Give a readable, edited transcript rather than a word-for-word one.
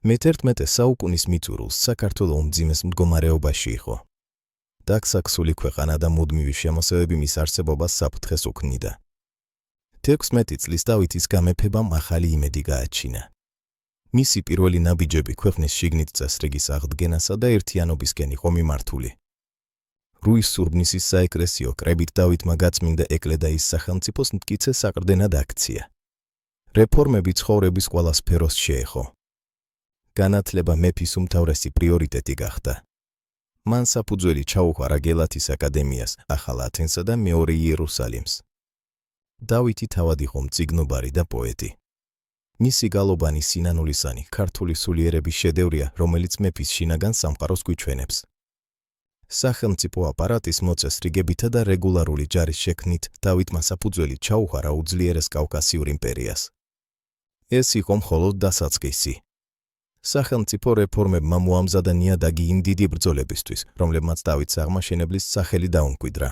მე-11 საუკუნის მიწურულს საქართველო უმძიმეს მდგომარეობაში იყო. დაგსაქსული ქვეყანა და მუდმივი შემოსევები მის არსებობას საფრთხეს უქმნიდა. 16 წლის დავითის გამეფებამ ახალი იმედი გააჩინა. მისი პირველი ნაბიჯები ქვეყნის შიგნით წესრიგის აღდგენასა და ერთიანობისკენ იყო მიმართული. რუის სურბნისის საეკლესიო კრებით დავითმა გაწმინდა ეკლედაის სახელმწიფოს მტკიცე საყრდენად აქცია. რეფორმები ცხოვრების ყველა სფეროს შეეხო. განათლება მეფის უმთავრესი პრიორიტეტი გახდა. მან საფუძველი ჩაუყარა გელათის აკადემიას, ახალ ათენსა და მეორე იერუსალიმს. დავითი თავად იყო მწიგნობარი და პოეტი. მისი გალობანი სინანულისანი ქართული სულიერების შედევრია, რომელიც მეფის შინაგან სამყაროს გვიჩვენებს. სახელმწიფო აპარატის მოწესრიგებითა და რეგულარული ჯარის შექმნით დავითმა საფუძველი ჩაუყარა უძლიერეს კავკასიურ იმპერიას. ეს იყო მხოლოდ დასაწყისი. სახელმწიფო რეფორმებმა მოამზადა ნიადაგი იმ დიდი ბრძოლებისთვის, რომლებმაც დავითს აღმაშენებლის სახელი დაუმკვიდრა.